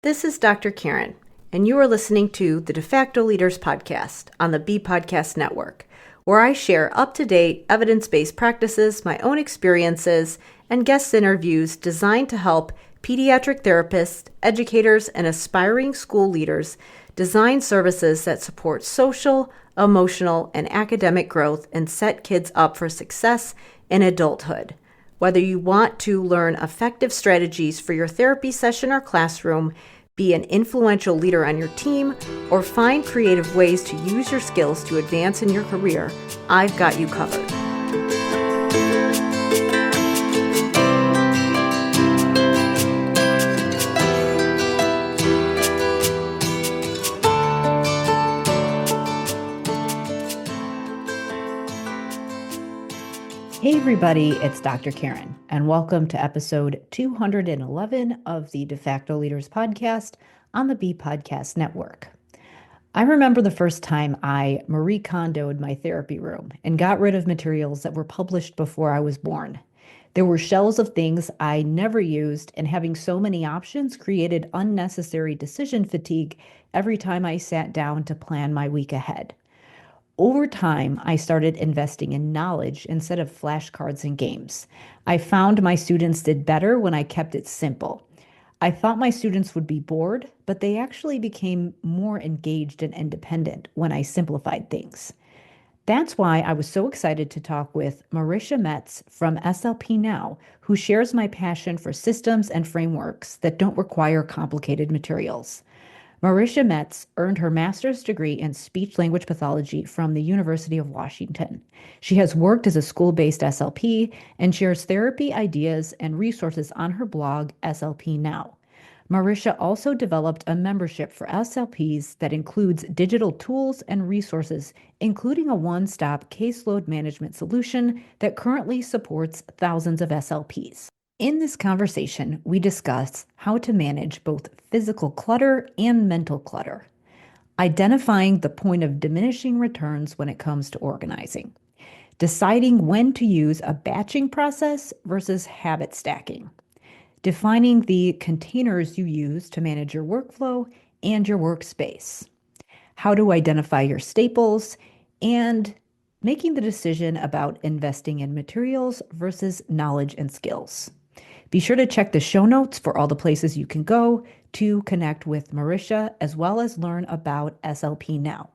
This is Dr. Karen, and you are listening to the De Facto Leaders Podcast on the B Podcast Network, where I share up-to-date, evidence-based practices, my own experiences, and guest interviews designed to help pediatric therapists, educators, and aspiring school leaders design services that support social, emotional, and academic growth and set kids up for success in adulthood. Whether you want to learn effective strategies for your therapy session or classroom, be an influential leader on your team, or find creative ways to use your skills to advance in your career, I've got you covered. Hey everybody, it's Dr. Karen, and welcome to episode 211 of the De Facto Leaders Podcast on the B Podcast Network. I remember the first time I Marie Kondoed my therapy room and got rid of materials that were published before I was born. There were shelves of things I never used, and having so many options created unnecessary decision fatigue every time I sat down to plan my week ahead. Over time, I started investing in knowledge instead of flashcards and games. I found my students did better when I kept it simple. I thought my students would be bored, but they actually became more engaged and independent when I simplified things. That's why I was so excited to talk with Marisha Mets from SLP Now, who shares my passion for systems and frameworks that don't require complicated materials. Marisha Mets earned her master's degree in speech-language pathology from the University of Washington. She has worked as a school-based SLP and shares therapy ideas and resources on her blog, SLP Now. Marisha also developed a membership for SLPs that includes digital tools and resources, including a one-stop caseload management solution that currently supports thousands of SLPs. In this conversation, we discuss how to manage both physical clutter and mental clutter, identifying the point of diminishing returns when it comes to organizing, deciding when to use a batching process versus habit stacking, defining the containers you use to manage your workflow and your workspace, how to identify your staples, and making the decision about investing in materials versus knowledge and skills. Be sure to check the show notes for all the places you can go to connect with Marisha, as well as learn about SLP Now.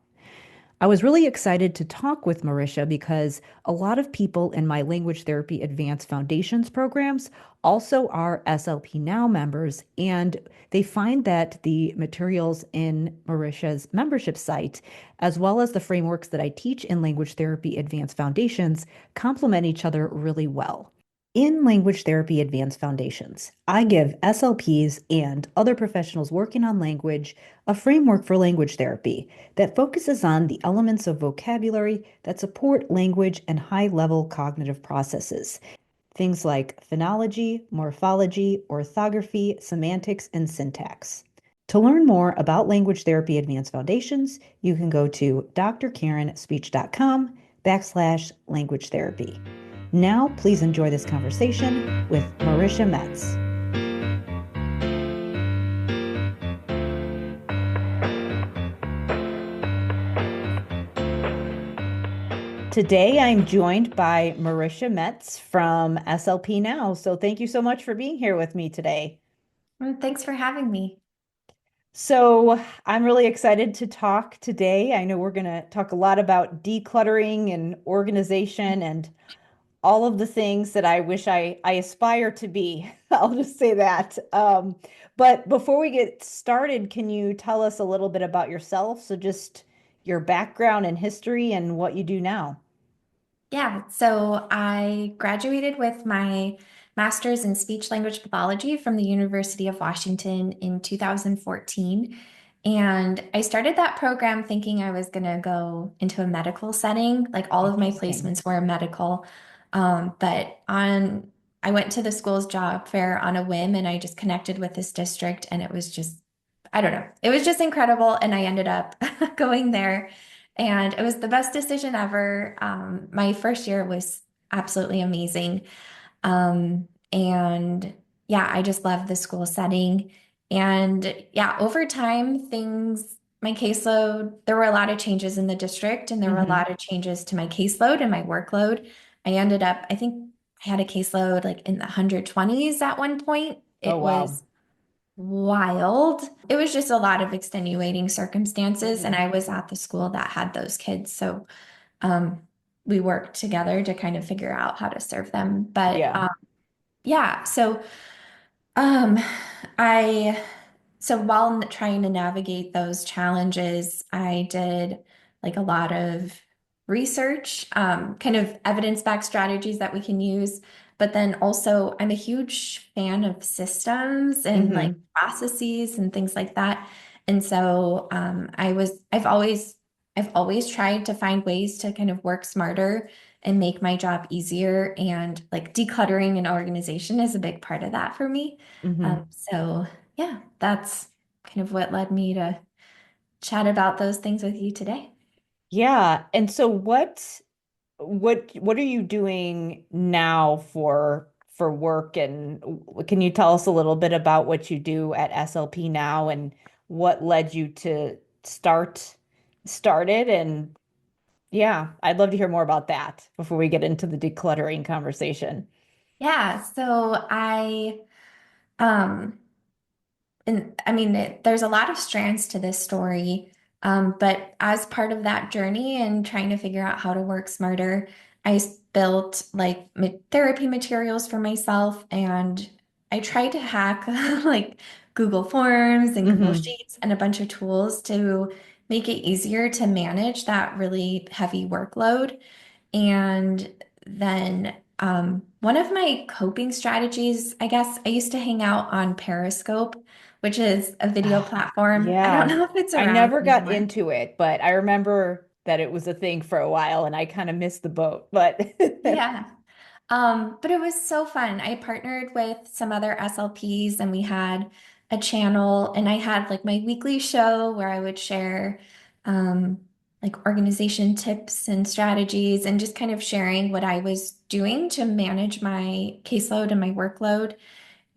I was really excited to talk with Marisha because a lot of people in my Language Therapy Advanced Foundations programs also are SLP Now members, and they find that the materials in Marisha's membership site, as well as the frameworks that I teach in Language Therapy Advanced Foundations, complement each other really well. In Language Therapy Advanced Foundations, I give SLPs and other professionals working on language a framework for language therapy that focuses on the elements of vocabulary that support language and high-level cognitive processes. Things like phonology, morphology, orthography, semantics, and syntax. To learn more about Language Therapy Advanced Foundations, you can go to drkarenspeech.com/language therapy. Now, please enjoy this conversation with Marisha Mets. Today, I'm joined by Marisha Mets from SLP Now. So thank you so much for being here with me today. Thanks for having me. So I'm really excited to talk today. I know we're going to talk a lot about decluttering and organization and all of the things that I wish I aspire to be. I'll just say that. But before we get started, can you tell us a little bit about yourself? So just your background and history and what you do now. Yeah, so I graduated with my master's in speech language pathology from the University of Washington in 2014. And I started that program thinking I was going to go into a medical setting. Like all of my placements were medical. I went to the school's job fair on a whim and I just connected with this district and it was just, I don't know, it was just incredible. And I ended up going there. And it was the best decision ever. My first year was absolutely amazing. And yeah, I just love the school setting. And yeah, over time, my caseload, there were a lot of changes in the district and there were a Hmm. lot of changes to my caseload and my workload. I think I had a caseload like in the 120s at one point. Oh, It wow. was wild. It was just a lot of extenuating circumstances. And Hmm. I was at the school that had those kids. So um, we worked together to kind of figure out how to serve them. But Yeah. yeah, um, I so while trying to navigate those challenges, I did like a lot of research, kind of evidence-backed strategies that we can use. But then also, I'm a huge fan of systems and like Hmm. processes and things like that. And so I've always tried to find ways to kind of work smarter and make my job easier. And like decluttering and organization is a big part of that for me. Hmm. So yeah, that's kind of what led me to chat about those things with you today. Yeah. And so what are you doing now for work, and can you tell us a little bit about what you do at SLP now and what led you to start it? And yeah, I'd love to hear more about that before we get into the decluttering conversation. Yeah, so um, and I mean, there's a lot of strands to this story. But as part of that journey and trying to figure out how to work smarter, built like therapy materials for myself and I tried to hack like Google Forms and Google Hmm. Sheets and a bunch of tools to make it easier to manage that really heavy workload. And then one of my coping strategies, I guess I used to hang out on Periscope, which is a video platform. I don't Yeah, know if it's I around never got anymore. into it, but I remember that it was a thing for a while and I kind of missed the boat. But Yeah. But it was so fun. I partnered with some other SLPs and we had a channel and I had like my weekly show where I would share um, like organization tips and strategies and just kind of sharing what I was doing to manage my caseload and my workload.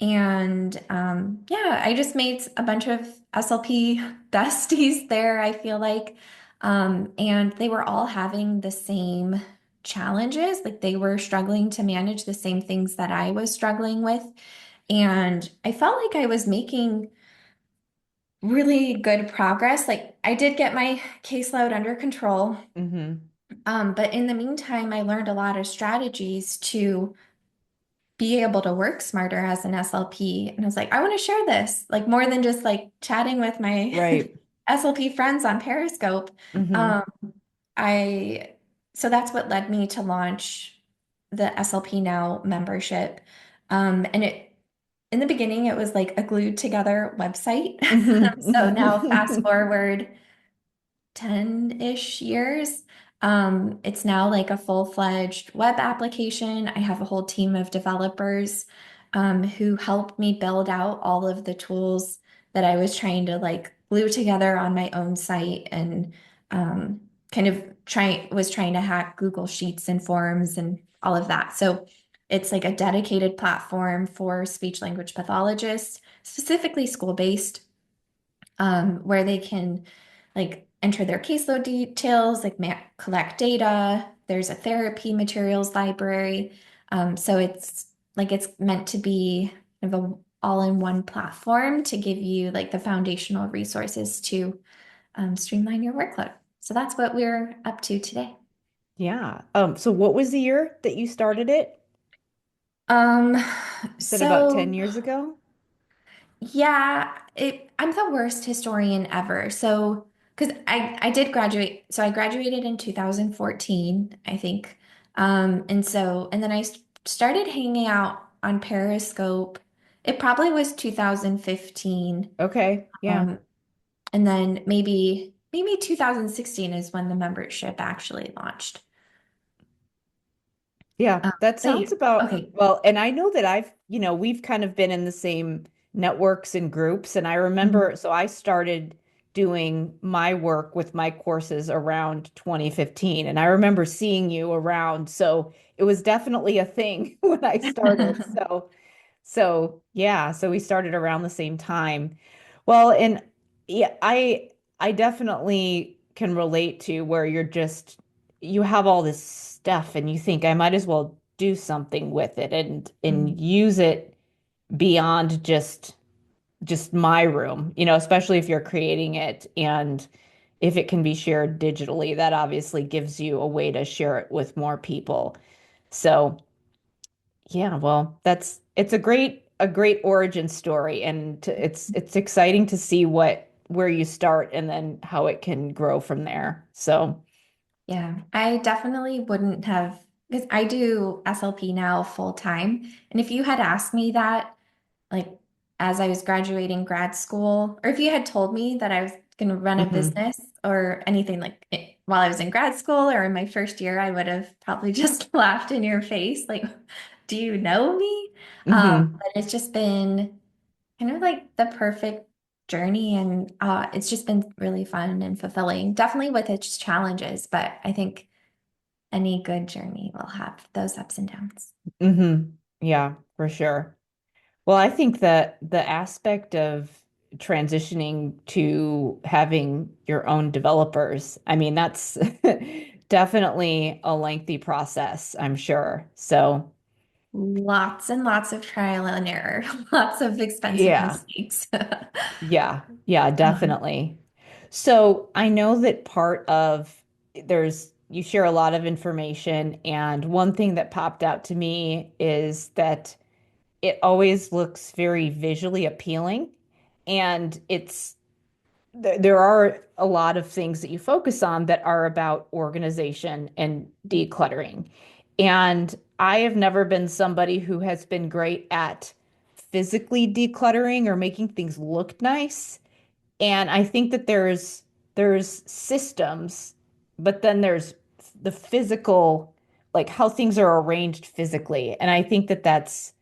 And yeah, I just made a bunch of SLP besties there, I feel like. And they were all having the same challenges. Like they were struggling to manage the same things that I was struggling with. And I felt like I was making really good progress. Like I did get my caseload under control. hmm. But in the meantime, I learned a lot of strategies to be able to work smarter as an SLP. And I was like, I want to share this, like more than just like chatting with my Right. SLP friends on Periscope. Hmm. Um, I so that's what led me to launch the SLP Now membership. And it in the beginning it was like a glued together website. So now fast Hmm. forward 10-ish years. It's now like a full-fledged web application. I have a whole team of developers who helped me build out all of the tools that I was trying to like glue together on my own site and um, kind of trying to hack Google Sheets and Forms and all of that. So it's like a dedicated platform for speech language pathologists, specifically school-based where they can like enter their caseload details, like collect data. There's a therapy materials library. So it's meant to be kind of a all-in-one platform to give you like the foundational resources to streamline your workload. So that's what we're up to today. Yeah. So what was the year that you started it? Um, You said about 10 so years ago? Yeah, I'm the worst historian ever. So, because I did graduate, so I graduated in 2014, I think. And then started hanging out on Periscope. It probably was 2015. Okay. Yeah. Um, and then maybe 2016 is when the membership actually launched. Yeah, that But yeah, sounds about okay. well, and I know that we've kind of been in the same networks and groups, and I Mhm. remember, so I started doing my work with my courses around 2015, and I remember seeing you around, so it was definitely a thing when I started. So yeah, so we started around the same time. Well, and yeah, I definitely can relate to where you have all this stuff and you think I might as well do something with it and Mm. use it beyond just my room, especially if you're creating it and if it can be shared digitally, that obviously gives you a way to share it with more people. So yeah, well, it's a great origin story, and it's exciting to see where you start and then how it can grow from there. So, Yeah, I definitely wouldn't have, because I do SLP now full time. And if you had asked me that, like as I was graduating grad school, or if you had told me that I was going to run a hmm business or anything like while I was in grad school or in my first year, I would have probably just laughed in your face, like, do you know me? hmm But it's just been kind of like the perfect journey, and it's just been really fun and fulfilling. Definitely with its challenges, but I think any good journey will have those ups and downs. hmm Yeah, for sure. Well, I think that the aspect of transitioning to having your own developers, I mean, that's definitely a lengthy process, I'm sure. So, Lots and lots of trial and error, lots of expensive yeah. mistakes. Yeah, Um, definitely. So I know that you share a lot of information, and one thing that popped out to me is that it always looks very visually appealing, and there are a lot of things that you focus on that are about organization and decluttering. And I have never been somebody who has been great at physically decluttering or making things look nice. And I think that there's systems, but then there's the physical, like how things are arranged physically. And I think that that's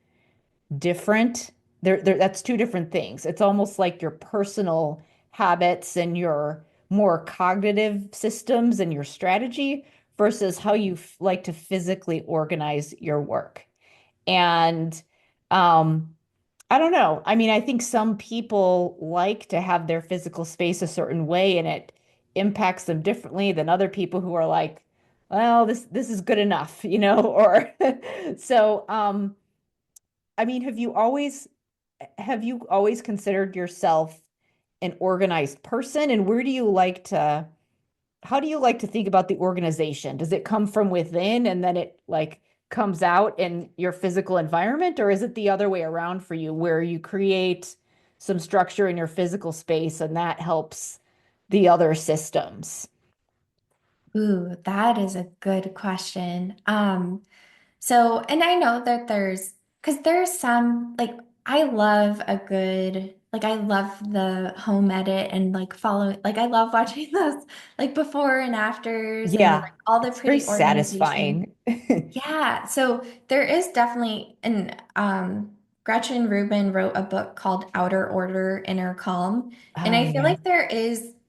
different. That's two different things. It's almost like your personal habits and your more cognitive systems and your strategy versus how you like to physically organize your work. And um, I don't know. I mean, I think some people like to have their physical space a certain way and it impacts them differently than other people who are like, well, this is good enough, or so I mean, have you always considered yourself an organized person and how do you like to think about the organization? Does it come from within and then it like comes out in your physical environment, or is it the other way around for you where you create some structure in your physical space and that helps the other systems? Ooh, that is a good question. And I know that because there's some, like, I love a good, like, I love the home edit and like following, like, I love watching those, like, before and afters and like Yeah, all the it's very pretty organization. satisfying. Yeah, so there is definitely, and Gretchen Rubin wrote a book called Outer Order, Inner Calm. And Oh I feel yeah. like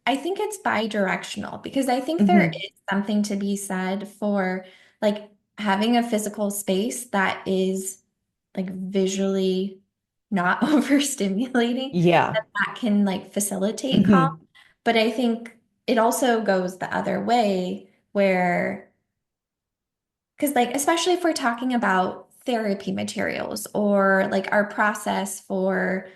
I think it's bi-directional because I think there hmm is something to be said for like having a physical space that is like visually not overstimulating, Yeah. that can like facilitate calm. hmm But I think it also goes the other way where because, like, especially if we're talking about therapy materials or like our process for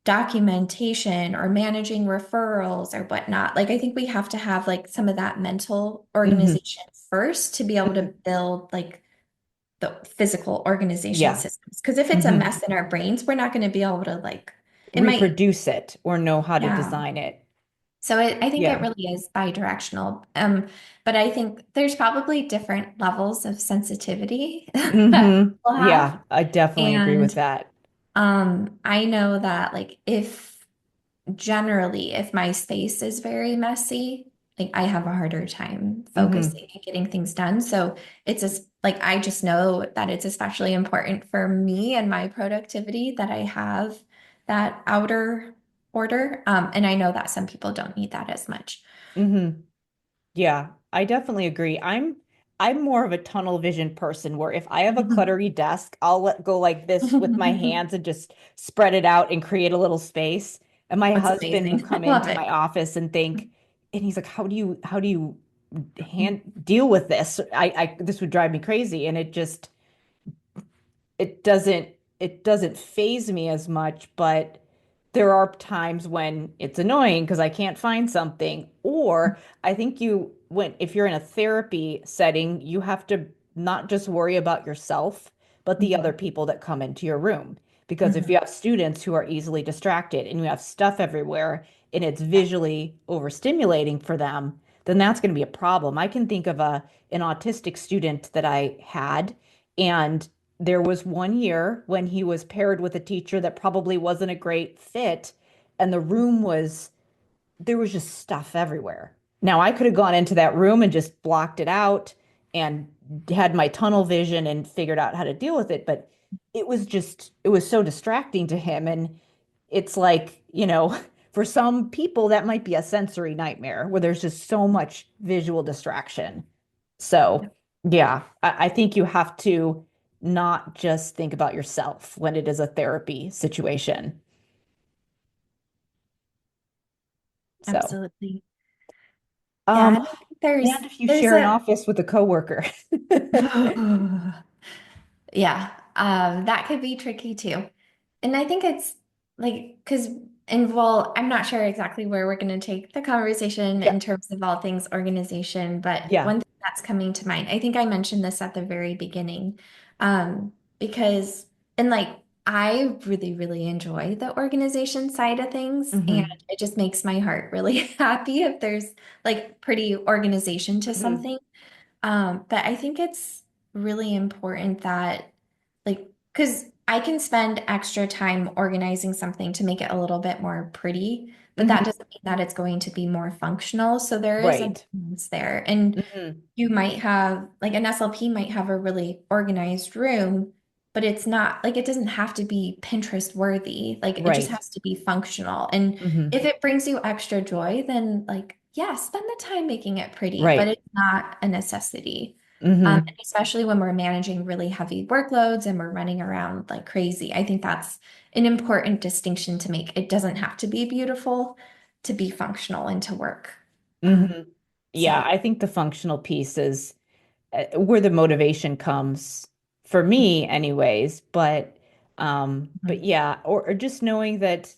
documentation or managing referrals or whatnot, like, I think we have to have like some of that mental hmm organization first to be able to build like the physical organization Yeah. systems. Because if it's a hmm mess in our brains, we're not going to be able to, like, it might, Reproduce it or know how to yeah. design it. So I think it Yeah. really is bi-directional. But I think there's probably different levels of sensitivity that people have. Yeah, I definitely agree with And that. I know that like if my space is very messy, like I have a harder time hmm focusing and getting things done. So it's just like I just know that it's especially important for me and my productivity that I have that outer order. And I know that some people don't need that as much. hmm Yeah, I definitely agree. I'm more of a tunnel vision person where if I have a cluttery desk, I'll let go like this with my hands and just spread it out and create a little space. And my That's husband will amazing. I come love into my it. office and think, and he's like, how do you deal with this? This would drive me crazy. And it doesn't it doesn't phase me as much, but there are times when it's annoying because I can't find something. Or I think if you're in a therapy setting, you have to not just worry about yourself, but the other Mhm. people that come into your room. Because if you Mhm. have students who are easily distracted and you have stuff everywhere and it's Yeah. visually overstimulating for them, then that's going to be a problem. I can think of an autistic student that I had, and there was one year when he was paired with a teacher that probably wasn't a great fit, and there was just stuff everywhere. Now, I could have gone into that room and just blocked it out and had my tunnel vision and figured out how to deal with it, but it was so distracting to him. And it's like, for some people, that might be a sensory nightmare where there's just so much visual distraction. So, yeah, I think you have to not just think about yourself when it is a therapy situation. So, Absolutely. Yeah, um, and I think there's and if you there's share an a office with a coworker. yeah, that could be tricky too. And I think it's like, because, and well, I'm not sure exactly where we're going to take the conversation Yeah, in terms of all things organization, but yeah. one thing that's coming to mind, I think I mentioned this at the very beginning, because, and like, I really, really enjoy the organization side of things, and Hmm. it just makes my heart really happy if there's like pretty organization to Hmm. something. But I think it's really important that, like, because I can spend extra time organizing something to make it a little bit more pretty, but that Hmm. doesn't mean that it's going to be more functional. So there is a Right. balance there. And Hmm. you might have, like, an SLP might have a really organized room, but it's not like it doesn't have to be Pinterest worthy. Like, it just Right. has to be functional. And if Hmm. it brings you extra joy, then, like, yeah, spend the time making it pretty, but Right. it's not a necessity. Hmm. And especially when we're managing really heavy workloads and we're running around like crazy. I think that's an important distinction to make. It doesn't have to be beautiful to be functional and to work. Hmm. Um, Yeah, so, I think the functional piece is where the motivation comes for me anyways, but mhm, yeah, or just knowing that,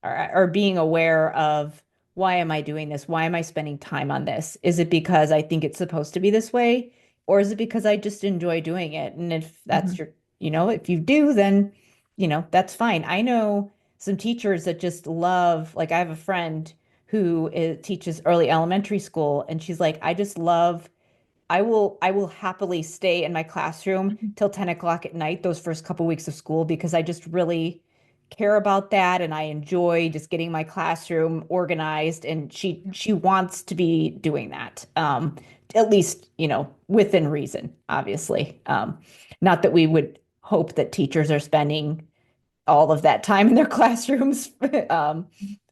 or being aware of, why am I doing this? Why am I spending time on this? Is it because I think it's supposed to be this way? Or is it because I just enjoy doing it? And if that's mhm, if you do, then, that's fine. I know some teachers that just love, like I have a friend who teaches early elementary school, and she's like, I just love I will happily stay in my classroom mhm. till 10 o'clock at night those first couple weeks of school because I just really care about that, and I enjoy just getting my classroom organized, and she wants to be doing that. At least, within reason, obviously. Not that we would hope that teachers are spending all of that time in their classrooms.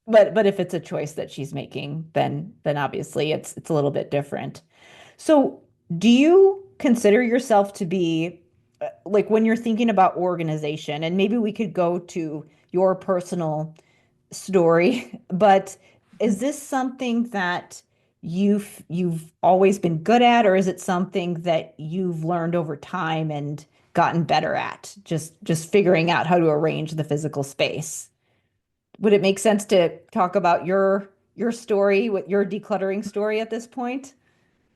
But if it's a choice that she's making, then obviously it's a little bit different. So, do you consider yourself to be, like, when you're thinking about organization, and maybe we could go to your personal story, but is this something that you've always been good at, or is it something that you've learned over time and gotten better at, just figuring out how to arrange the physical space? Would it make sense to talk about your story, with your decluttering story at this point?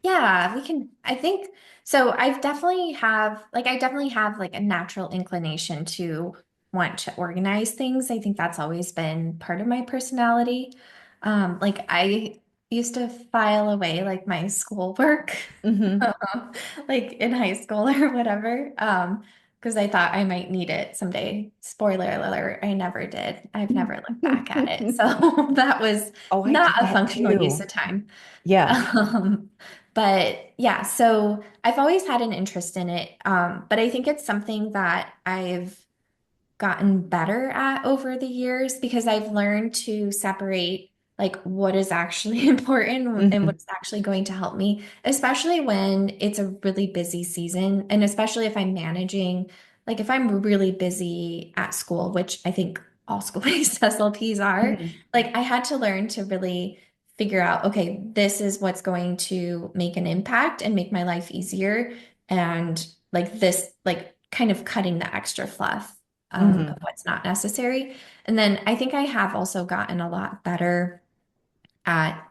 Yeah, we can. I think so. I definitely have like a natural inclination to want to organize things. I think that's always been part of my personality. Like I used to file away like my schoolwork, Hmm. like in high school or whatever, because I thought I might need it someday. Spoiler alert, I never did. I've never looked back at it. So that was Oh, I not did a that functional use too. of time. Yeah. Um, but yeah, so I've always had an interest in it. But I think it's something that I've gotten better at over the years because I've learned to separate. like what is actually important and Hmm. what's actually going to help me, especially when it's a really busy season. And especially if I'm managing, like if I'm really busy at school, which I think all school-based SLPs are, Hmm. like I had to learn to really figure out, okay, this is what's going to make an impact and make my life easier. And like this, like kind of cutting the extra fluff of Hmm. what's not necessary. And then I think I have also gotten a lot better at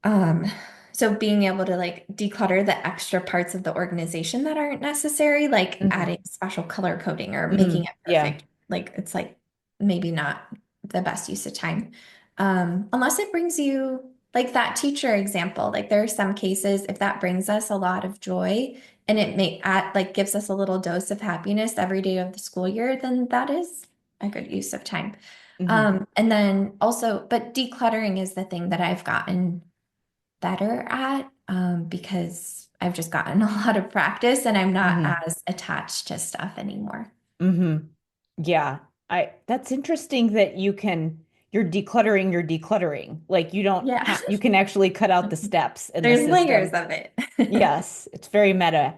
um so being able to like declutter the extra parts of the organization that aren't necessary, like Hmm. adding special color coding or making Hmm. it Yeah. perfect. Like it's like maybe not the best use of time. Unless it brings you like that teacher example. Like there are some cases if that brings us a lot of joy and it may add like gives us a little dose of happiness every day of the school year, then that is a good use of time. Hmm. And then also, but decluttering is the thing that I've gotten better at because I've just gotten a lot of practice and I'm not Hmm. as attached to stuff anymore. Hmm. Yeah. That's interesting that you're you're decluttering. Like you don't Yeah, have, you can actually cut out the steps in the there's layers system. of it. Yes, it's very meta.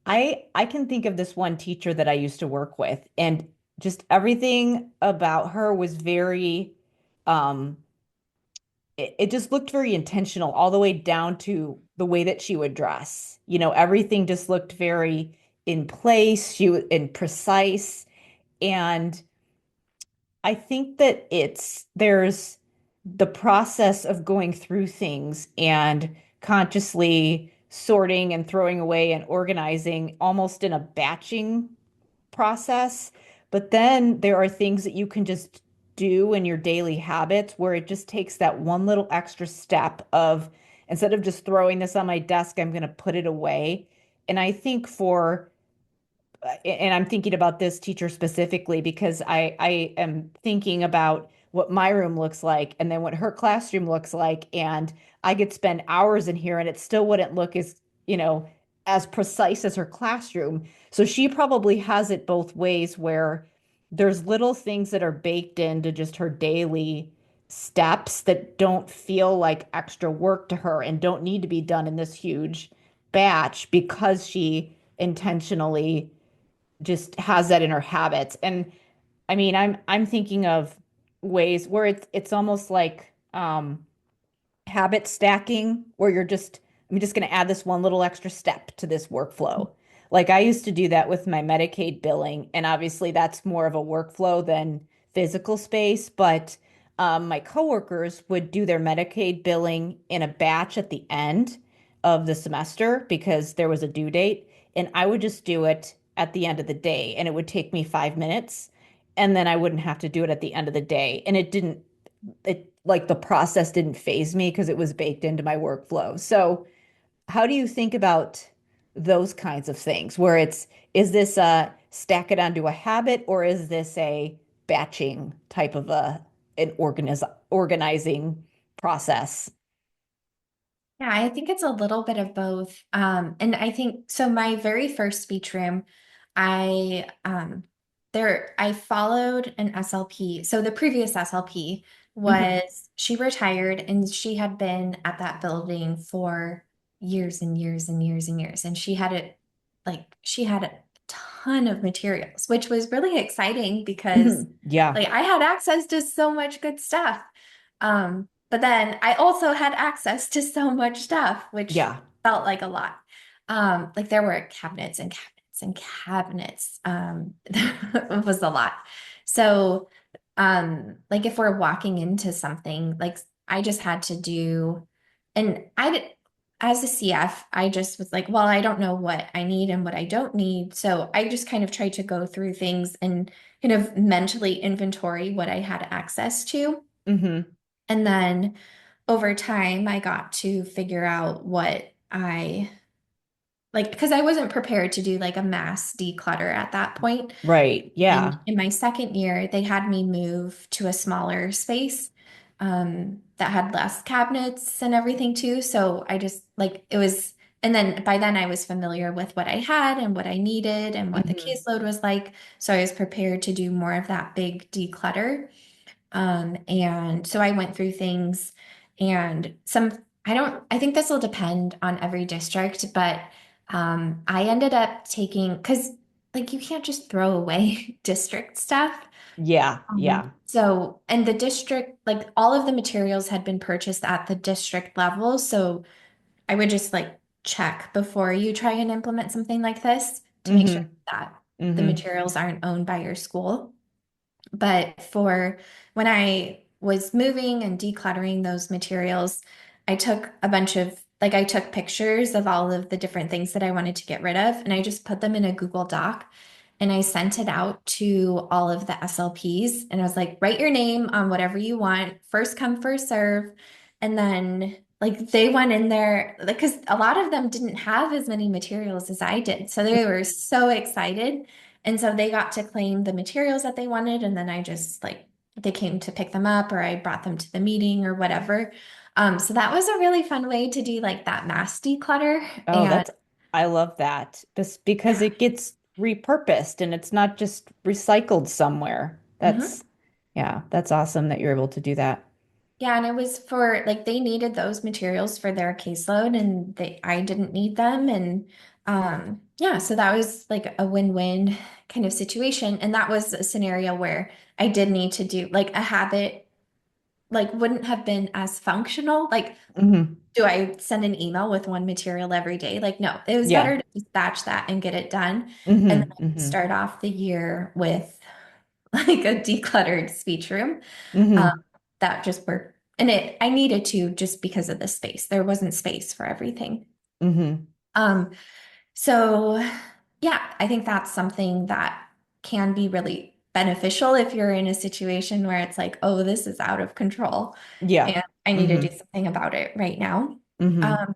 I can think of this one teacher that I used to work with, and just everything about her was very, um, it just looked very intentional, all the way down to the way that she would dress. Everything just looked very in place, she was and precise. And I think that there's the process of going through things and consciously sorting and throwing away and organizing almost in a batching process. But then there are things that you can just do in your daily habits where it just takes that one little extra step of instead of just throwing this on my desk, I'm going to put it away. And I think and I'm thinking about this teacher specifically because I am thinking about what my room looks like and then what her classroom looks like. And I could spend hours in here and it still wouldn't look as precise as her classroom. So she probably has it both ways where there's little things that are baked into just her daily steps that don't feel like extra work to her and don't need to be done in this huge batch because she intentionally just has that in her habits. And I mean, I'm thinking of ways where it's almost like habit stacking where I'm just going to add this one little extra step to this workflow. Like I used to do that with my Medicaid billing, and obviously that's more of a workflow than physical space, but my coworkers would do their Medicaid billing in a batch at the end of the semester because there was a due date, and I would just do it at the end of the day, and it would take me 5 minutes, and then I wouldn't have to do it at the end of the day. And it like the process didn't phase me because it was baked into my workflow. So, how do you think about those kinds of things where is this a stack it onto a habit or is this a batching type of an organizing process? Yeah, I think it's a little bit of both. And I think so my very first speech room, I followed an SLP. So the previous SLP Hmm. was she retired and she had been at that building for years and years and years and years. And she had a ton of materials, which was really exciting because Hmm. Yeah. like I had access to so much good stuff. But then I also had access to so much stuff, which Yeah. felt like a lot. Like there were cabinets and cabinets and cabinets. It was a lot. So, like if we're walking into something, like I just had to do, and I did, as a CF, I just was like, well, I don't know what I need and what I don't need. So I just kind of tried to go through things and kind of mentally inventory what I had access to. Hmm. And then over time, I got to figure out what I like, because I wasn't prepared to do like a mass declutter at that point. Right. And Yeah. in my second year, they had me move to a smaller space that had less cabinets and everything too. So I just like it was, and then by then I was familiar with what I had and what I needed and what the Hmm. caseload was like. So I was prepared to do more of that big declutter. And so I went through things and I think this will depend on every district, but I ended up taking, because like you can't just throw away district stuff. Yeah, yeah. And the district, like all of the materials had been purchased at the district level. So I would just like check before you try and implement something like this to make sure Mm-hmm. that the Mm-hmm. materials aren't owned by your school. But for when I was moving and decluttering those materials, I took a bunch of, like, I took pictures of all of the different things that I wanted to get rid of, and I just put them in a Google Doc and I sent it out to all of the SLPs. And I was like, write your name on whatever you want, first come, first serve. And then, like, they went in there, because a lot of them didn't have as many materials as I did. So they were so excited. And so they got to claim the materials that they wanted. And then I just like, they came to pick them up or I brought them to the meeting or whatever. So that was a really fun way to do like that mass declutter. Oh, And I love that. Just because yeah. it gets repurposed and it's not just recycled somewhere. Mhm. Yeah, that's awesome that you're able to do that. Yeah, and it was for like they needed those materials for their caseload and I didn't need them. And yeah, so that was like a win-win kind of situation. And that was a scenario where I did need to do like a habit, like wouldn't have been as functional. Like, Hmm. do I send an email with one material every day? Like, no, it was Yeah. better to just batch that and get it done. And then Hmm. I could Hmm. start off the year with like a decluttered speech room. Um, Hmm. that just worked. And I needed to just because of the space. There wasn't space for everything. Hmm. Um, so yeah, I think that's something that can be really beneficial if you're in a situation where it's like, oh, this is out of control Yeah. and I need to do Hmm. something about it right now. Hmm. Um,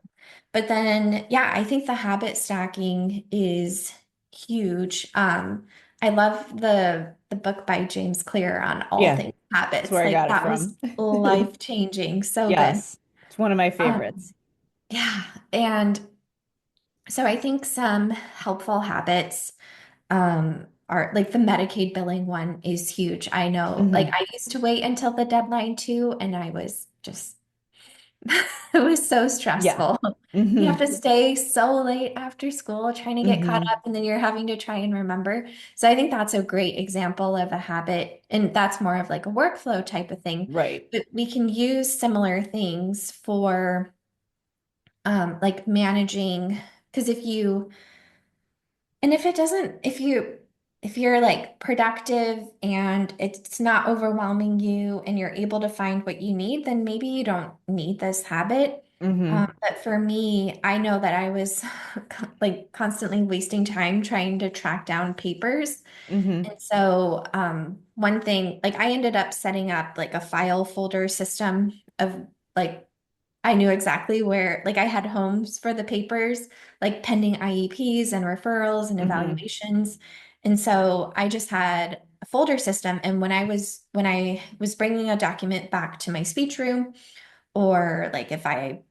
but then, yeah, I think the habit stacking is huge. I love the book by James Clear on all Yeah, things that's where habits. I Like got it that was from. life changing, so good. Yes. It's one of my Um, favorites. yeah, and so I think some helpful habits are like the Medicaid billing one is huge. I know, like Hmm. I used to wait until the deadline too, and I was just it was so Yeah. stressful. You have Hmm. to stay so late after school trying to get caught Hmm. up, and then you're having to try and remember. So I think that's a great example of a habit, and that's more of like a workflow type of thing. Right. But we can use similar things for like managing, because if it doesn't, if you're like productive and it's not overwhelming you and you're able to find what you need, then maybe you don't need this habit. Hmm. But for me, I know that I was like constantly wasting time trying to track down papers. Hmm. And so, one thing, like I ended up setting up like a file folder system of like I knew exactly where, like, I had homes for the papers, like pending IEPs and referrals and Hmm. evaluations. And so I just had a folder system. And when I was bringing a document back to my speech room, or like if I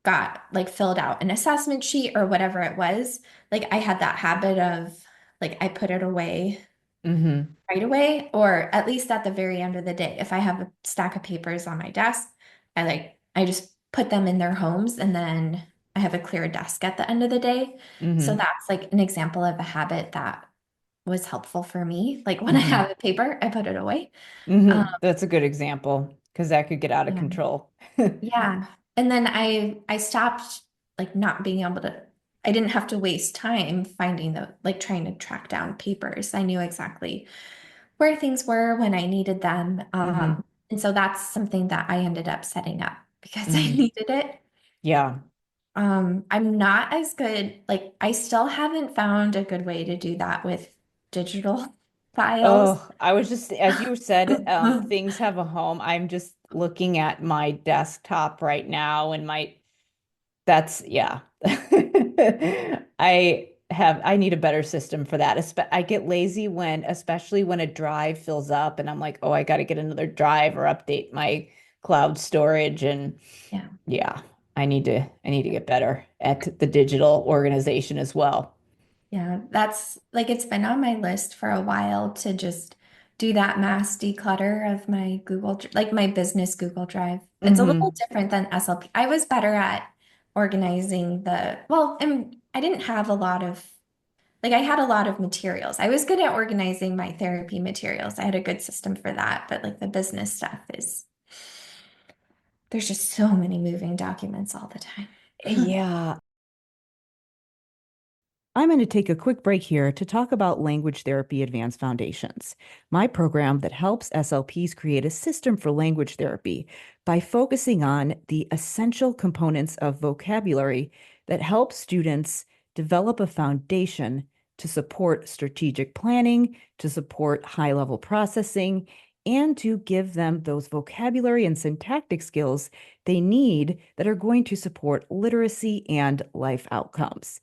got like filled out an assessment sheet or whatever it was, like I had that habit of like I put it away Hmm. right away, or at least at the very end of the day. If I have a stack of papers on my desk, I just put them in their homes and then I have a clear desk at the end of the day. So Hmm. that's like an example of a habit that was helpful for me. Like when I Hmm. have a paper, I put it away. Hmm. Um, That's a good example because that could get out of yeah. control. Yeah. And then I stopped like not being able to I didn't have to waste time finding the like trying to track down papers. I knew exactly where things were when I needed them. Hmm. And so that's something that I ended up setting up because I Hmm. needed it. Yeah. I'm not as good, like I still haven't found a good way to do that with digital files. Oh, I was just, as you said, things have a home. I'm just looking at my desktop right now and yeah. I need a better system for that. I get lazy especially when a drive fills up and I'm like, oh, I got to get another drive or update my cloud storage. And Yeah. yeah, I need to get better at the digital organization as well. Yeah, that's like it's been on my list for a while to just do that mass declutter of my like my business Google Drive. It's a little Hmm. different than SLP. I was better at organizing and I didn't have a lot of, like, I had a lot of materials. I was good at organizing my therapy materials. I had a good system for that, but like the business stuff there's just so many moving documents all the time. Yeah. I'm going to take a quick break here to talk about Language Therapy Advanced Foundations, my program that helps SLPs create a system for language therapy by focusing on the essential components of vocabulary that help students develop a foundation to support strategic planning, to support high-level processing, and to give them those vocabulary and syntactic skills they need that are going to support literacy and life outcomes.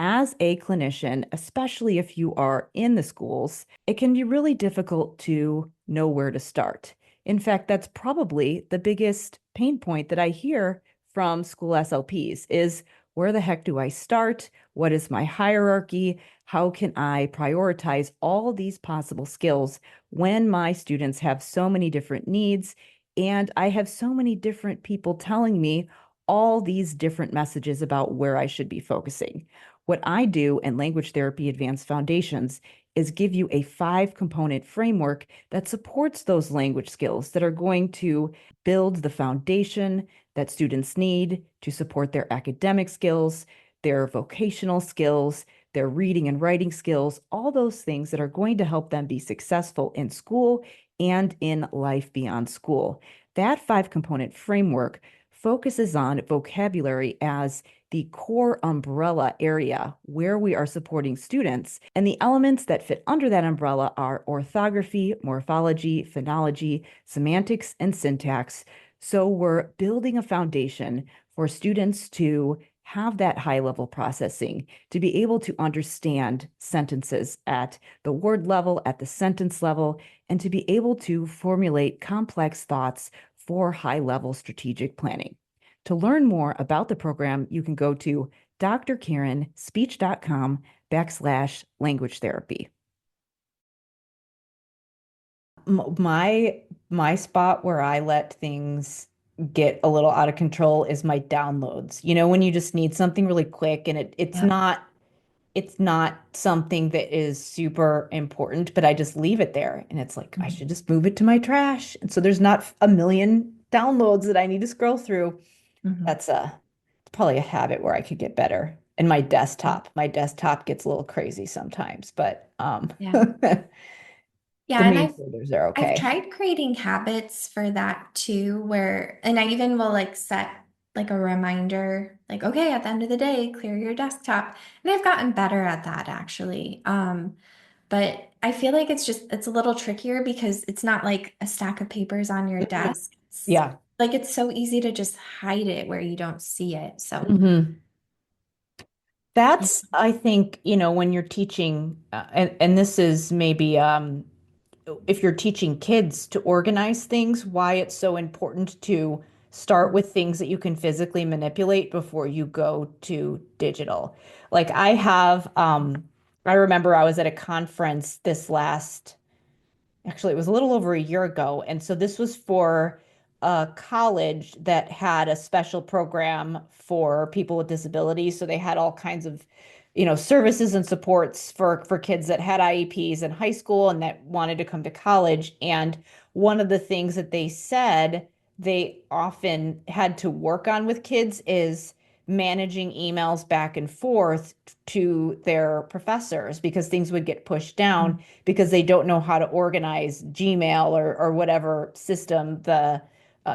As a clinician, especially if you are in the schools, it can be really difficult to know where to start. In fact, that's probably the biggest pain point that I hear from school SLPs is where the heck do I start? What is my hierarchy? How can I prioritize all these possible skills when my students have so many different needs and I have so many different people telling me all these different messages about where I should be focusing? What I do in Language Therapy Advanced Foundations is give you a 5 component framework that supports those language skills that are going to build the foundation that students need to support their academic skills, their vocational skills, their reading and writing skills, all those things that are going to help them be successful in school and in life beyond school. That 5 component framework focuses on vocabulary as the core umbrella area where we are supporting students. And the elements that fit under that umbrella are orthography, morphology, phonology, semantics, and syntax. So we're building a foundation for students to have that high level processing, to be able to understand sentences at the word level, at the sentence level, and to be able to formulate complex thoughts for high level strategic planning. To learn more about the program, you can go to drkarenspeech.com/language therapy. My spot where I let things get a little out of control is my downloads. You know, when you just need something really quick and Yeah. it's not something that is super important, but I just leave it there and it's like I Mhm. should just move it to my trash. And so there's not a million downloads that I need to scroll through. Mhm. That's it's probably a habit where I could get better. And my desktop gets a little crazy sometimes, but Yeah. the Yeah, and main I've folders are I've okay. tried creating habits for that too, and I even will like set like a reminder, like, okay, at the end of the day, clear your desktop. And I've gotten better at that actually. But I feel like it's a little trickier because it's not like a stack of papers on your Mhm. desk. Yeah. It's so easy to just hide it where you don't see it. So, Hmm. yeah. That's, I think, when you're teaching, and this is maybe if you're teaching kids to organize things, why it's so important to start with things that you can physically manipulate before you go to digital. Like I remember I was at a conference actually, it was a little over a year ago. And so this was for a college that had a special program for people with disabilities. So they had all kinds of, services and supports for kids that had IEPs in high school and that wanted to come to college. And one of the things that they said they often had to work on with kids is managing emails back and forth to their professors because things would get pushed down because they don't know how to organize Gmail or whatever system the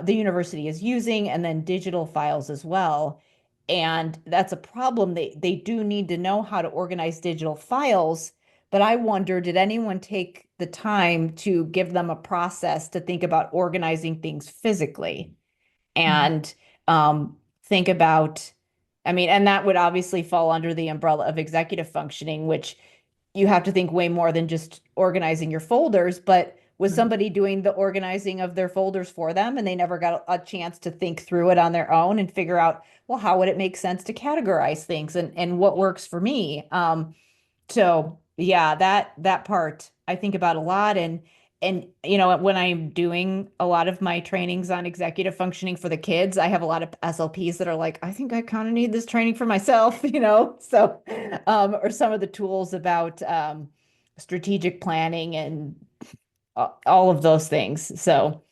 university is using, and then digital files as well. And that's a problem. They do need to know how to organize digital files, but I wonder, did anyone take the time to give them a process to think about organizing things physically? Mhm. And think about, I mean, and that would obviously fall under the umbrella of executive functioning, which you have to think way more than just organizing your folders, but was Mhm. somebody doing the organizing of their folders for them and they never got a chance to think through it on their own and figure out, well, how would it make sense to categorize things and what works for me? So yeah, that part I think about a lot. And when I'm doing a lot of my trainings on executive functioning for the kids, I have a lot of SLPs that are like, I think I kind of need this training for myself, So, or some of the tools about strategic planning and all of those things. So,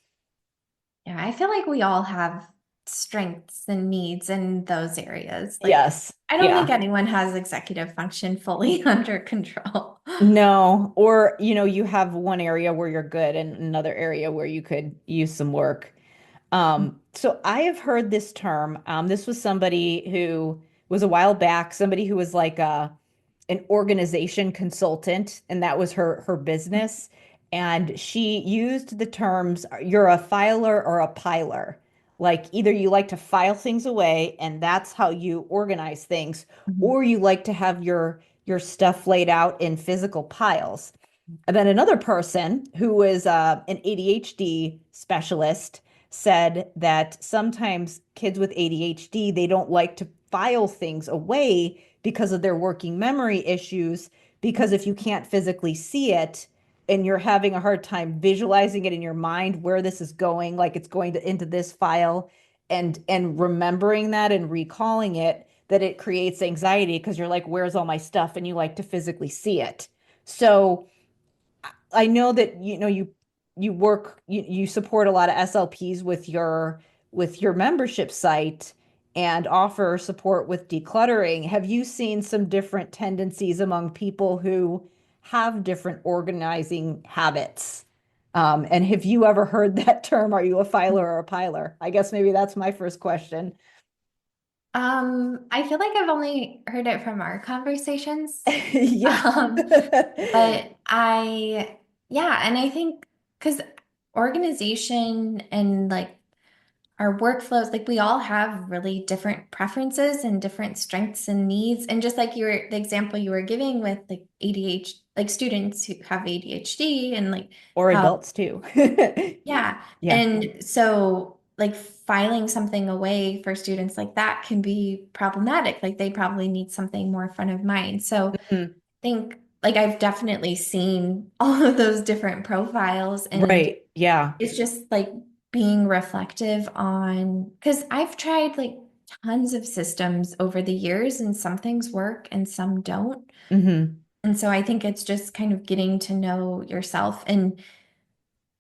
Yeah, I feel like we all have strengths and needs in those areas. Like, yes, I don't think yeah. anyone has executive function fully under control. No, or you have one area where you're good and another area where you could use some work. So I have heard this term. This was somebody who was a while back, somebody who was like an organization consultant, and that was her business. And she used the terms, you're a filer or a piler. Like either you like to file things away and that's how you organize things, Mhm. or you like to have your stuff laid out in physical piles. And then another person who was an ADHD specialist said that sometimes kids with ADHD, they don't like to file things away because of their working memory issues, because if you can't physically see it and you're having a hard time visualizing it in your mind where this is going, like it's going into this file and remembering that and recalling it, that it creates anxiety because you're like, where's all my stuff? And you like to physically see it. So I know that you support a lot of SLPs with your membership site and offer support with decluttering. Have you seen some different tendencies among people who have different organizing habits? And have you ever heard that term? Are you a filer or a piler? I guess maybe that's my first question. I feel like I've only heard it from our conversations. Yeah. Um, but yeah, and I think because organization and like our workflows, like we all have really different preferences and different strengths and needs. And just like the example you were giving with like ADHD, like students who have ADHD and like Or how, adults too. yeah. Yeah. And so like filing something away for students like that can be problematic. Like they probably need something more front of mind. So Mhm. think like I've definitely seen all of those different profiles and Right. Yeah. it's just like being reflective on because I've tried like tons of systems over the years and some things work and some don't. Hmm. And so I think it's just kind of getting to know yourself and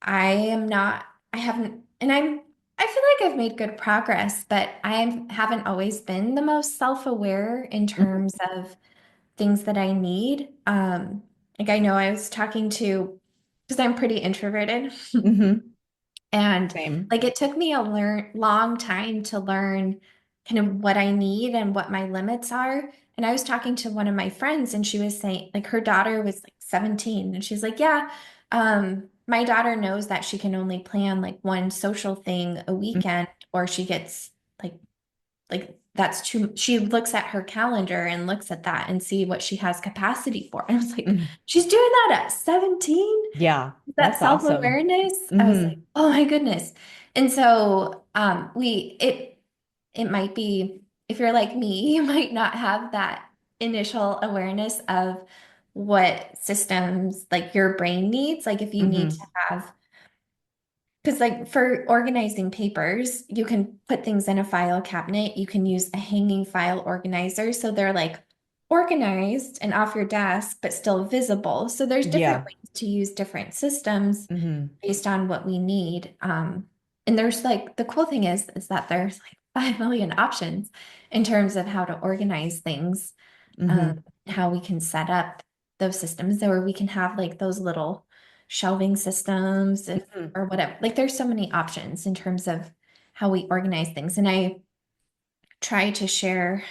I am not I haven't and I feel like I've made good progress, but I haven't always been the most self-aware in terms of things that I need. Like I know I was talking to, because I'm pretty introverted, Hmm. and Same. like it took me a long time to learn kind of what I need and what my limits are. And I was talking to one of my friends, and she was saying, like, her daughter was like 17, and she's like, yeah, my daughter knows that she can only plan like one social thing a weekend, or she gets like that's too she looks at her calendar and looks at that and see what she has capacity for. And I was like, Mhm. she's doing that at 17? Yeah, That that's awesome. self-awareness? I was like, Hmm. oh my goodness. And so it might be if you're like me, you might not have that initial awareness of what systems like your brain needs. Like if you need to Hmm. have because, like, for organizing papers, you can put things in a file cabinet. You can use a hanging file organizer. So they're like organized and off your desk, but still visible. So there's different Yeah. ways to use different systems Hmm. based on what we need. And there's like the cool thing is that there's like 5 million options in terms of how to organize things, Hmm. how we can set up those systems, or we can have like those little shelving systems if Hmm. or whatever. Like there's so many options in terms of how we organize things. And I try to share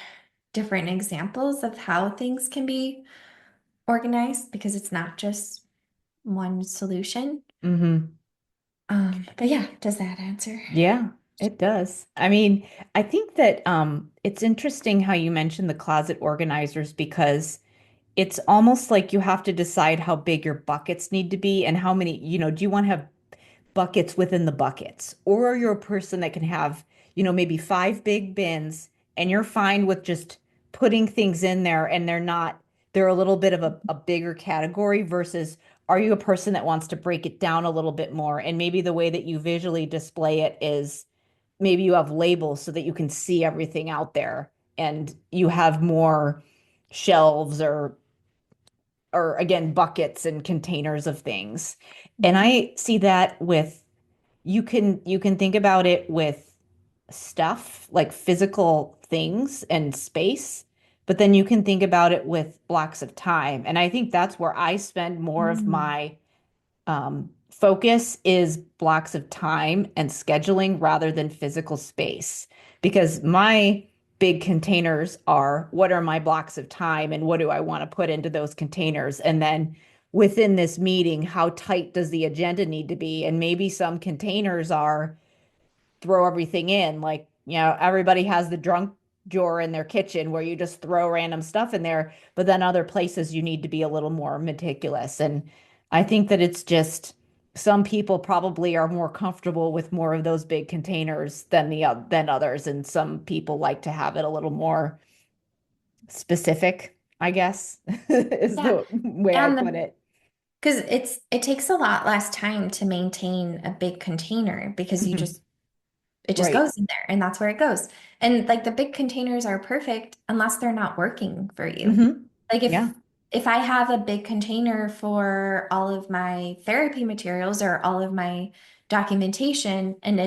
different examples of how things can be organized because it's not just one solution. Hmm. But yeah, does that answer? Yeah, it does. I mean, I think that it's interesting how you mentioned the closet organizers because it's almost like you have to decide how big your buckets need to be and how many, do you want to have buckets within the buckets? Or you're a person that can have, maybe five big bins and you're fine with just putting things in there and they're a little bit of a bigger category versus are you a person that wants to break it down a little bit more? And maybe the way that you visually display it is maybe you have labels so that you can see everything out there and you have more shelves or again buckets and containers of things. And I see that with you can think about it with stuff like physical things and space, but then you can think about it with blocks of time. And I think that's where I spend more of Mm. my focus is blocks of time and scheduling rather than physical space. Because my big containers are what are my blocks of time and what do I want to put into those containers? And then within this meeting, how tight does the agenda need to be? And maybe some containers are throw everything in. Like, everybody has the drunk drawer in their kitchen where you just throw random stuff in there, but then other places you need to be a little more meticulous. And I think that it's just some people probably are more comfortable with more of those big containers than others, and some people like to have it a little more specific, I guess, is Yeah. the way I And put it. because it takes a lot less time to maintain a big container because Mhm. it just Right. goes in there and that's where it goes. And like the big containers are perfect unless they're not working for you. Hmm. Like Yeah. if I have a big container for all of my therapy materials or all of my documentation and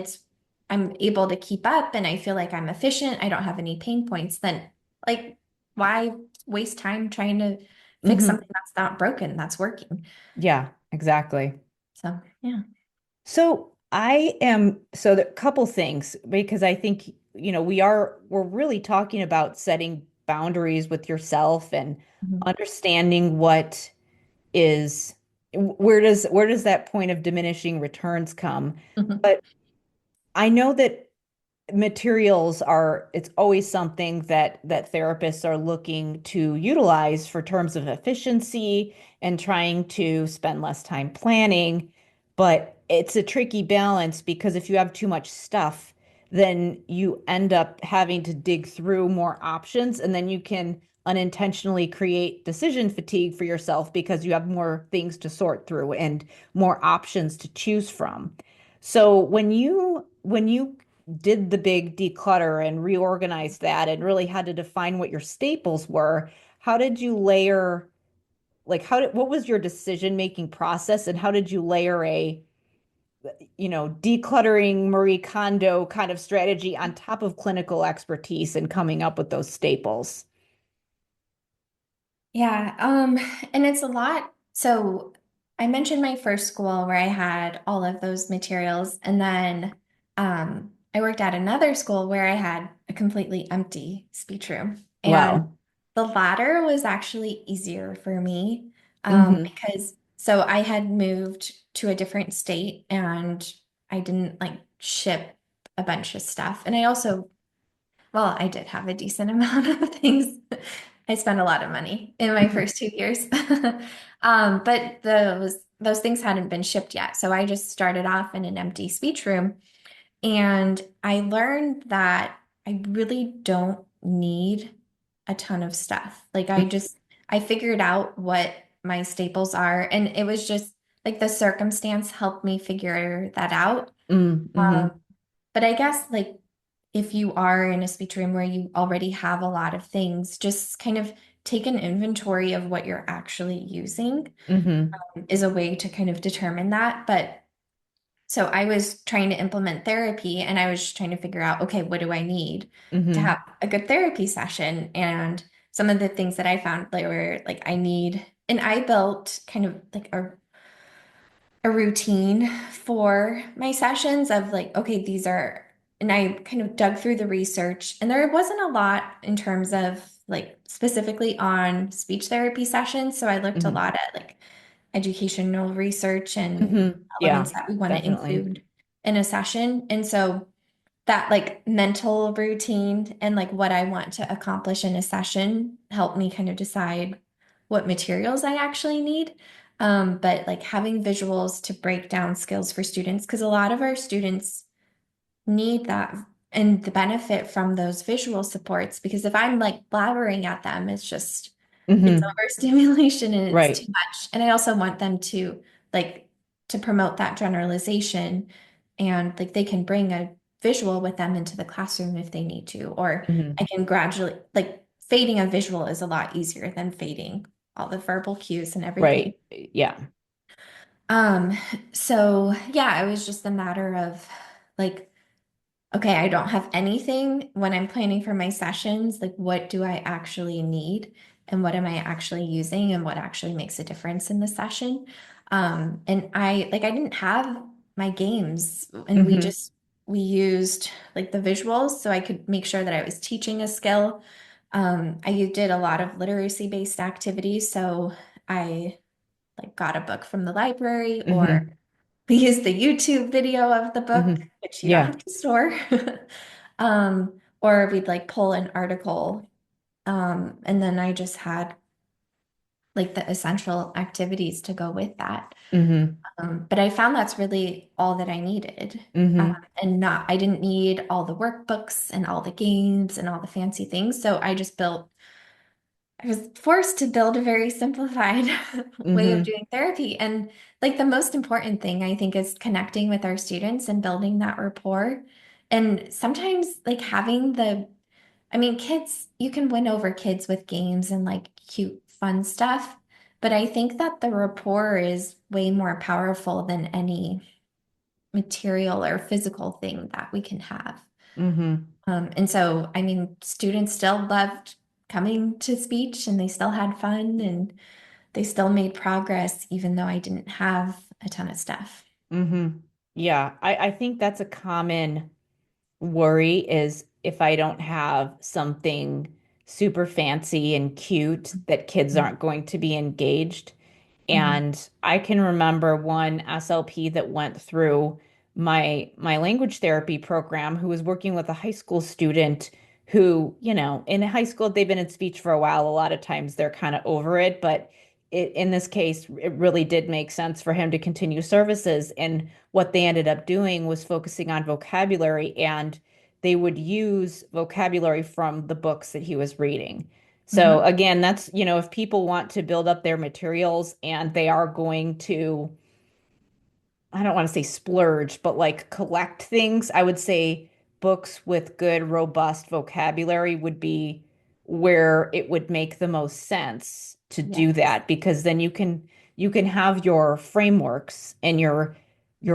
I'm able to keep up and I feel like I'm efficient, I don't have any pain points, then like why waste time trying to fix Hmm. something that's not broken, that's working. Yeah, exactly. So, yeah. So the couple things because I think, we're really talking about setting boundaries with yourself and Mhm. understanding what is where does that point of diminishing returns come? Mhm. But I know that materials are it's always something that therapists are looking to utilize for terms of efficiency and trying to spend less time planning, but it's a tricky balance because if you have too much stuff, then you end up having to dig through more options, and then you can unintentionally create decision fatigue for yourself because you have more things to sort through and more options to choose from. So when you did the big declutter and reorganized that and really had to define what your staples were, how did you layer, like, what was your decision-making process and how did you layer decluttering Marie Kondo kind of strategy on top of clinical expertise and coming up with those staples? Yeah, and it's a lot. So I mentioned my first school where I had all of those materials, and then I worked at another school where I had a completely empty speech room. And Wow. the latter was actually easier for me Hmm. because so I had moved to a different state and I didn't like ship a bunch of stuff. And I also well, I did have a decent amount of things. I spent a lot of money in my first 2 years. But those things hadn't been shipped yet. So I just started off in an empty speech room. And I learned that I really don't need a ton of stuff. I figured out what my staples are. And it was just like the circumstance helped me figure that out. Mm-hmm. Um, but I guess like if you are in a speech room where you already have a lot of things, just kind of take an inventory of what you're actually using Hmm. is a way to kind of determine that. But so I was trying to implement therapy and I was just trying to figure out, okay, what do I need to Hmm. have a good therapy session? And some of the things that I found like were like and I built kind of like a routine for my sessions of like, okay, and I kind of dug through the research, and there wasn't a lot in terms of like specifically on speech therapy sessions. So I looked a Hmm. lot at like educational research and Hmm. elements Yeah, that we want to definitely. include in a session. And so that like mental routine and like what I want to accomplish in a session help me kind of decide what materials I actually need. But like having visuals to break down skills for students, because a lot of our students need that and the benefit from those visual supports. Because if I'm like blabbering at them, it's just it's Hmm. overstimulation and it's too Right. much. And I also want them to like to promote that generalization and like they can bring a visual with them into the classroom if they need to, or I Hmm. can gradually like fading a visual is a lot easier than fading all the verbal cues and everything. Right. Yeah. Um, so yeah, it was just a matter of like, okay, I don't have anything when I'm planning for my sessions. Like, what do I actually need? And what am I actually using? And what actually makes a difference in the session? And I didn't have my games, and Hmm. we used like the visuals so I could make sure that I was teaching a skill. I did a lot of literacy-based activities. So I like got a book from the library, or Hmm. we used the YouTube video of the book, Hmm. which you don't Yeah. have to store. Or we'd like pull an article. And then I just had like the essential activities to go with that. Hmm. But I found that's really all that I needed. Hmm. And not, I didn't need all the workbooks and all the games and all the fancy things. So I was forced to build a very simplified way of Hmm. doing therapy. And like the most important thing, I think, is connecting with our students and building that rapport. And sometimes, like I mean, kids, you can win over kids with games and like cute, fun stuff. But I think that the rapport is way more powerful than any material or physical thing that we can have. Hmm. And so, I mean, students still loved coming to speech and they still had fun and they still made progress, even though I didn't have a ton of stuff. Hmm. Yeah. I think that's a common worry is if I don't have something super fancy and cute that kids aren't going to be engaged. Mhm. And I can remember one SLP that went through my language therapy program who was working with a high school student who, in high school they've been in speech for a while. A lot of times they're kind of over it, but in this case, it really did make sense for him to continue services. And what they ended up doing was focusing on vocabulary, and they would use vocabulary from the books that he was reading. So Mhm. again, that's, if people want to build up their materials and they are going to, I don't want to say splurge, but like collect things, I would say books with good, robust vocabulary would be where it would make the most sense to do Yes. that, because then you can have your frameworks and your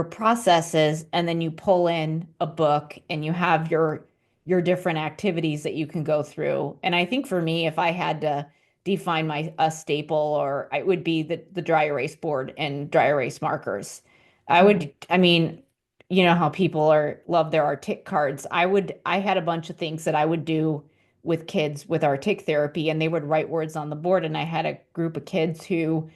processes, and then you pull in a book and you have your different activities that you can go through. And I think for me, if I had to define my a staple, or it would be the dry erase board and dry erase markers. Mhm. I mean, you know how people love their Artic cards. I had a bunch of things that I would do with kids with Artic therapy, and they would write words on the board. And I had a group of kids who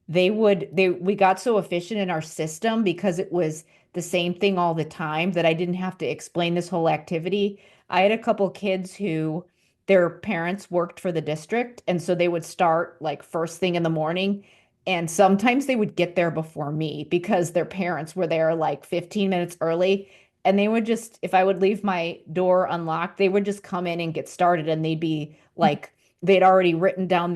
we got so efficient in our system because it was the same thing all the time that I didn't have to explain this whole activity. I had a couple kids who their parents worked for the district, and so they would start like first thing in the morning, and sometimes they would get there before me because their parents were there like 15 minutes early. And they would just, if I would leave my door unlocked, they would just come in and get started. And they'd be like, they'd already written down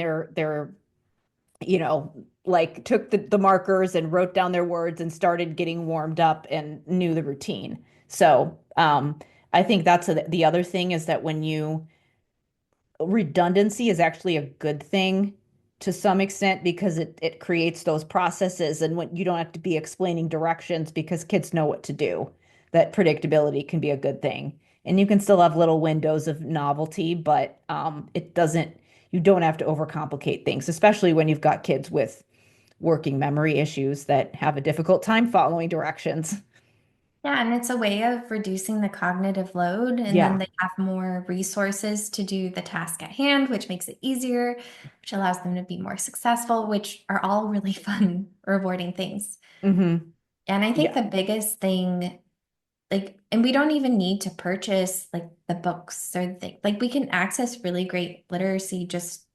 like took the markers and wrote down their words and started getting warmed up and knew the routine. So I think that's the other thing is that when you redundancy is actually a good thing to some extent because it creates those processes, and when you don't have to be explaining directions because kids know what to do. That predictability can be a good thing. And you can still have little windows of novelty, but you don't have to overcomplicate things, especially when you've got kids with working memory issues that have a difficult time following directions. Yeah, and it's a way of reducing the cognitive load, and then Yeah. they have more resources to do the task at hand, which makes it easier, which allows them to be more successful, which are all really fun, rewarding things. Hmm. And I think Yeah. the biggest thing, like, and we don't even need to purchase like the books or the like we can access really great literacy just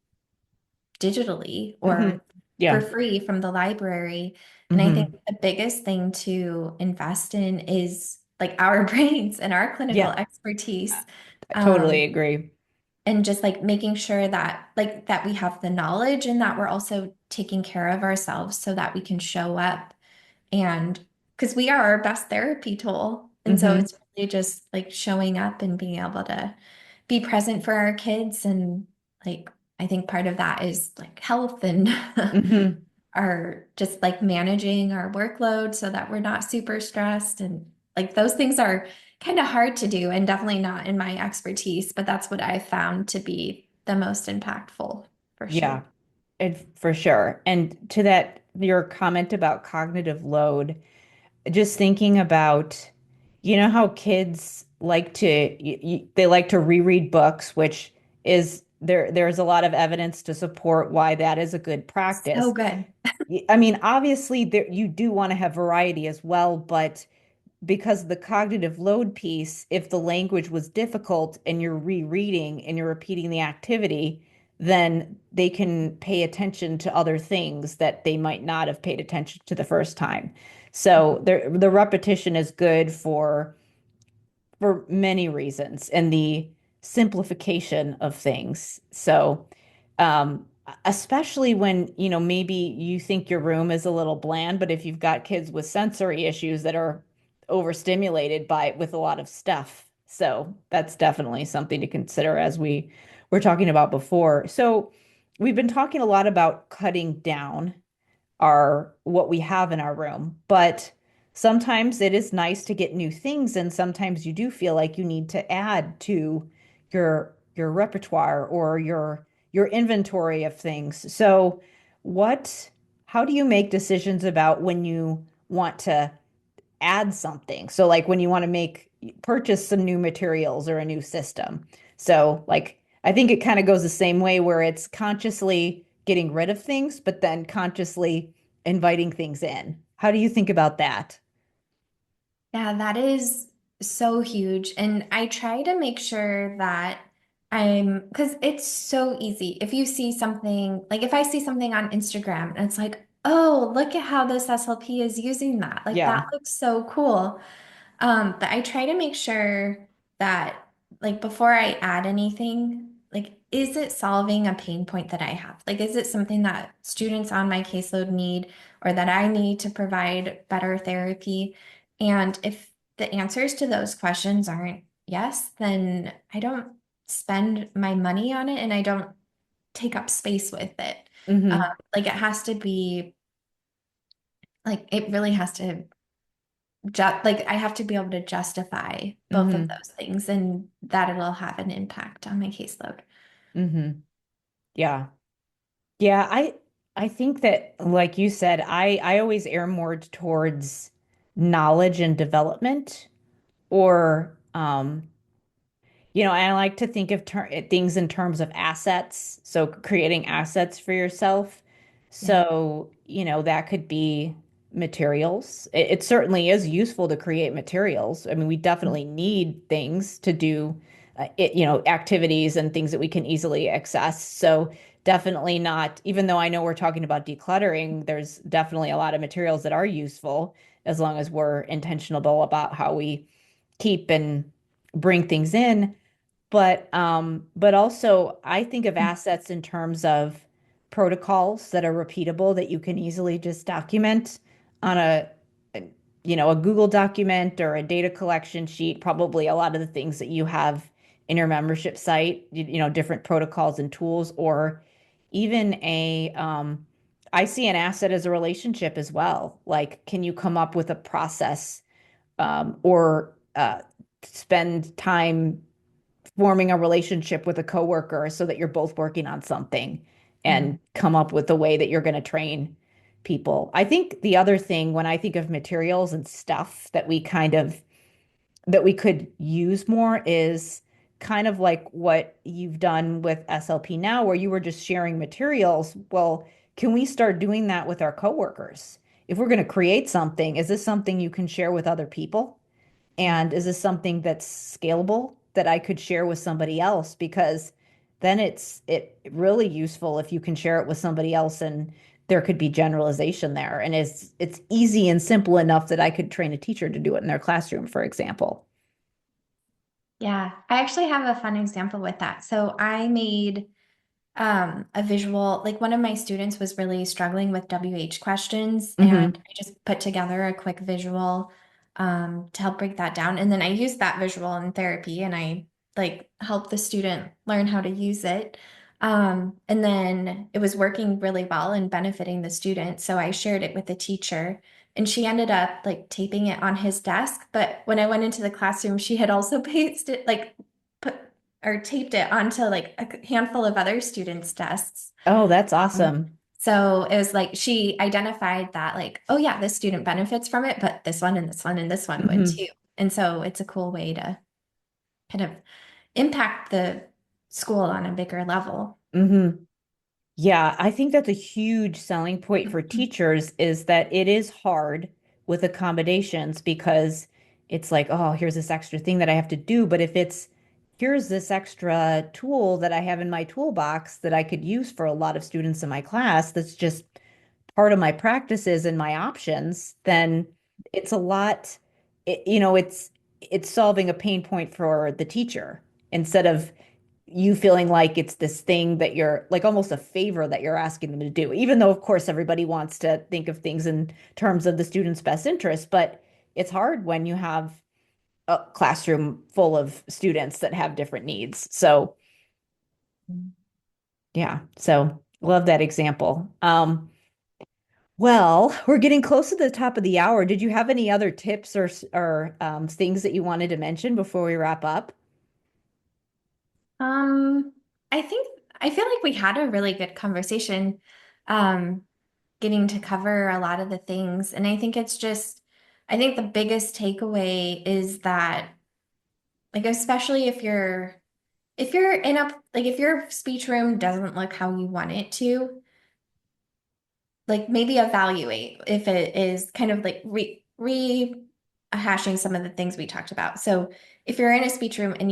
digitally Hmm. or for Yeah. free from the library. And I think Hmm. the biggest thing to invest in is like our brains and our clinical Yeah. expertise. I totally Um, agree. and just like making sure that that we have the knowledge and that we're also taking care of ourselves so that we can show up and because we are our best therapy tool. And so Hmm. it's really just like showing up and being able to be present for our kids. And like, I think part of that is like health and Hmm. our just like managing our workload so that we're not super stressed. And like those things are kind of hard to do and definitely not in my expertise, but that's what I found to be the most impactful for Yeah, sure. for sure. And to that, your comment about cognitive load, just thinking about, how kids like to they like to reread books, which is there's a lot of evidence to support why that is a good So practice. good. I mean, obviously there you do want to have variety as well, but because the cognitive load piece, if the language was difficult and you're rereading and you're repeating the activity, then they can pay attention to other things that they might not have paid attention to the first time. So the repetition is good for many reasons and the simplification of things. So, especially when, maybe you think your room is a little bland, but if you've got kids with sensory issues that are overstimulated by with a lot of stuff. So that's definitely something to consider as we were talking about before. So we've been talking a lot about cutting down our what we have in our room. But sometimes it is nice to get new things, and sometimes you do feel like you need to add to your repertoire or your inventory of things. So what how do you make decisions about when you want to add something? So like when you want to make purchase some new materials or a new system. So like I think it kind of goes the same way where it's consciously getting rid of things, but then consciously inviting things in. How do you think about that? Yeah, that is so huge. And I try to make sure that because it's so easy. If you see something, like if I see something on Instagram and it's like, oh, look at how this SLP is using that. Like Yeah. that looks so cool. But I try to make sure that, like, before I add anything, like, is it solving a pain point that I have? Like, is it something that students on my caseload need or that I need to provide better therapy? And if the answers to those questions aren't yes, then I don't spend my money on it and I don't take up space with it. Hmm. Like, it has to be, like, it really has to like I have to be able to justify both of Hmm. those things and that it'll have an impact on my caseload. Hmm. Yeah. Yeah, I think that like you said, I always err more towards knowledge and development or I like to think of things in terms of assets. So creating assets for yourself. Yeah. So, that could be materials. It certainly is useful to create materials. I mean, we definitely need things to do, activities and things that we can easily access. So definitely not, even though I know we're talking about decluttering, there's definitely a lot of materials that are useful as long as we're intentional about how we keep and bring things in. But also I think of assets in terms of protocols that are repeatable that you can easily just document on a Google document or a data collection sheet, probably a lot of the things that you have in your membership site, different protocols and tools, or even I see an asset as a relationship as well. Like, can you come up with a process or spend time forming a relationship with a coworker so that you're both working on something Mhm. and come up with a way that you're going to train people. I think the other thing when I think of materials and stuff that we could use more is kind of like what you've done with SLP Now, where you were just sharing materials. Well, can we start doing that with our coworkers? If we're going to create something, is this something you can share with other people? And is this something that's scalable that I could share with somebody else? Because then it really useful if you can share it with somebody else and there could be generalization there. And it's easy and simple enough that I could train a teacher to do it in their classroom, for example. Yeah, I actually have a fun example with that. So I made a visual, like one of my students was really struggling with WH questions, and Mm-hmm. I just put together a quick visual to help break that down. And then I used that visual in therapy and I like helped the student learn how to use it. And then it was working really well and benefiting the student. So I shared it with the teacher and she ended up like taping it on his desk. But when I went into the classroom, she had also pasted like put or taped it onto like a handful of other students' desks. Oh, that's Um, awesome. so it was like she identified that like, oh yeah, this student benefits from it, but this one and this one and this one would Mm-hmm. too. And so it's a cool way to kind of impact the school on a bigger level. Mm-hmm. Yeah, I think that's a huge selling point for teachers is that it is hard with accommodations because it's like, oh, here's this extra thing that I have to do. But if it's here's this extra tool that I have in my toolbox that I could use for a lot of students in my class, that's just part of my practices and my options, then it's a lot, it's solving a pain point for the teacher instead of you feeling like it's this thing that you're like almost a favor that you're asking them to do, even though, of course, everybody wants to think of things in terms of the student's best interest. But it's hard when you have a classroom full of students that have different needs. So, yeah, so love that example. Well, we're getting close to the top of the hour. Did you have any other tips or things that you wanted to mention before we wrap up? Um, I think I feel like we had a really good conversation, um, getting to cover a lot of the things. And I think it's just, I think the biggest takeaway is that, like, especially if you're in a like if your speech room doesn't look how you want it to, like maybe evaluate if it is kind of like rehashing some of the things we talked about. So if you're in a speech room and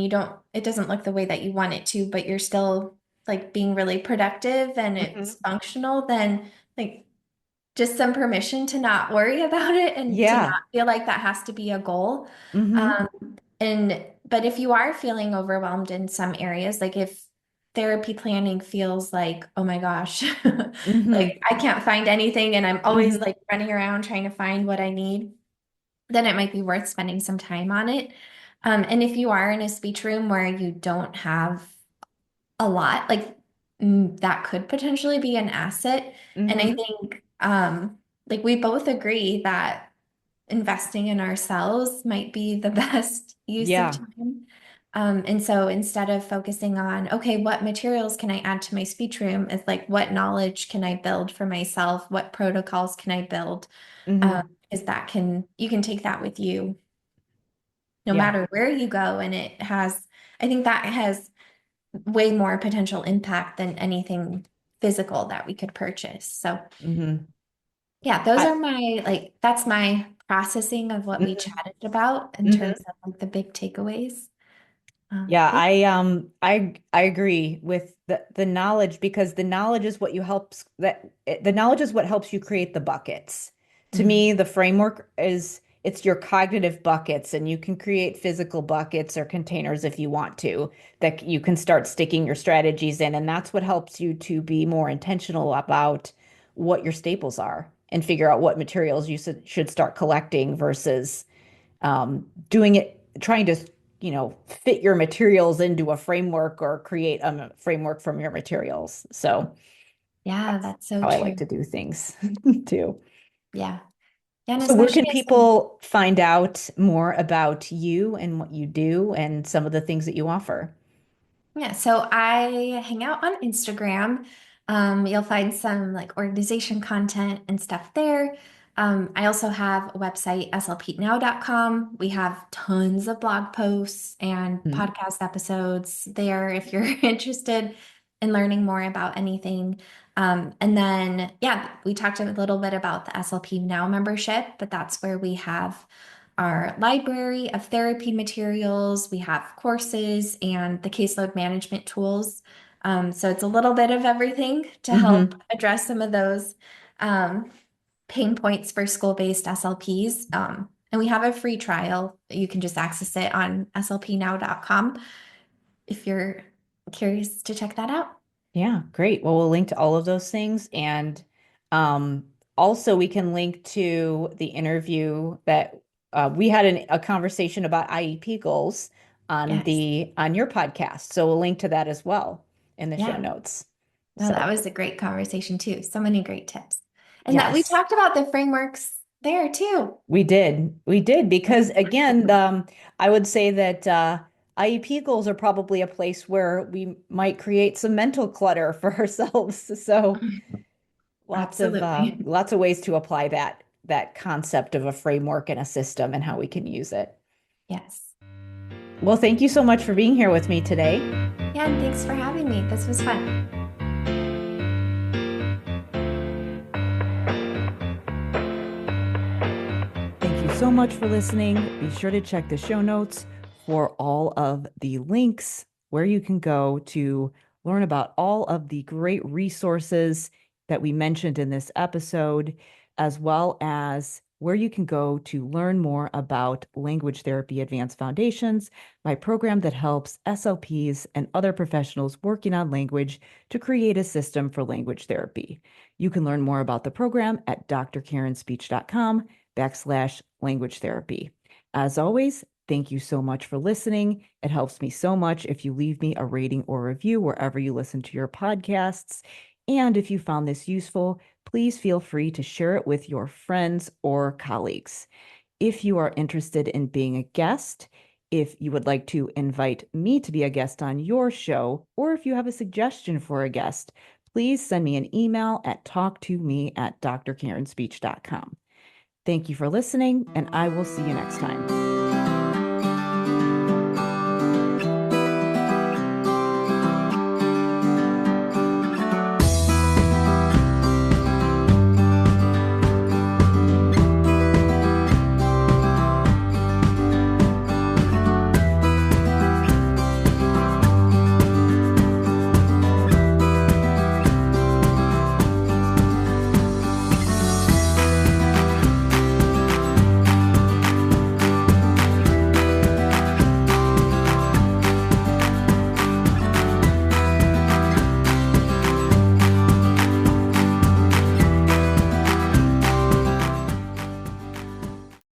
it doesn't look the way that you want it to, but you're still like being really productive and it's Hmm. functional, then like just some permission to not worry about it and to not Yeah. feel like that has to be a goal. Hmm. Um, but if you are feeling overwhelmed in some areas, like if therapy planning feels like, oh my gosh, like Hmm. I can't find anything and I'm always Hmm. like running around trying to find what I need, then it might be worth spending some time on it. And if you are in a speech room where you don't have a lot, like that could potentially be an asset. And I Hmm. think like we both agree that investing in ourselves might be the best use of Yeah. time. And so instead of focusing on, okay, what materials can I add to my speech room, it's like, what knowledge can I build for myself? What protocols can I build? Hmm. Is that you can take that with you no Yeah. matter where you go. And I think that has way more potential impact than anything physical that we could purchase. So Hmm. yeah, those I, are that's my processing of what we mhm. chatted about in terms Mhm. of like the big takeaways. Yeah, Yeah. I agree with the knowledge because the knowledge is what you helps that the knowledge is what helps you create the buckets. To Mhm. me, the framework is it's your cognitive buckets and you can create physical buckets or containers if you want to that you can start sticking your strategies in, and that's what helps you to be more intentional about what your staples are and figure out what materials you should start collecting versus doing it, trying to, fit your materials into a framework or create a framework from your materials. So Yeah, that's that's so how I like true. to do things too. Yeah. Yeah, and So where can especially as a people find out more about you and what you do and some of the things that you offer? Yeah, so I hang out on Instagram. You'll find some like organization content and stuff there. I also have a website, slpnow.com. We have tons of blog posts and Hmm. podcast episodes there if you're interested in learning more about anything. And then, yeah, we talked a little bit about the SLP Now membership, but that's where we have our library of therapy materials. We have courses and the caseload management tools. So it's a little bit of everything to help Hmm. address some of those um, pain points for school-based SLPs. And we have a free trial. You can just access it on slpnow.com if you're curious to check that out. Yeah, great. Well, we'll link to all of those things. And um, also, we can link to the interview that we had a conversation about IEP goals on Yes. on your podcast. So we'll link to that as well in the show Yeah. notes. No, that So was a great conversation too. So many great tips. And that we yes, talked about the frameworks there too. we did. We did because again, I would say that IEP goals are probably a place where we might create some mental clutter for ourselves. So Absolutely. lots of ways to apply that concept of a framework and a system and how we can use it. Yes. Well, thank you so much for being here with me today. Yeah, and thanks for having me. This was fun. Thank you so much for listening. Be sure to check the show notes for all of the links where you can go to learn about all of the great resources that we mentioned in this episode, as well as where you can go to learn more about Language Therapy Advanced Foundations, my program that helps SLPs and other professionals working on language to create a system for language therapy. You can learn more about the program at drkarenspeech.com/language therapy. As always, thank you so much for listening. It helps me so much if you leave me a rating or review wherever you listen to your podcasts. And if you found this useful, please feel free to share it with your friends or colleagues. If you are interested in being a guest, if you would like to invite me to be a guest on your show, or if you have a suggestion for a guest, please send me an email at talktome@drkarenspeech.com. Thank you for listening, and I will see you next time.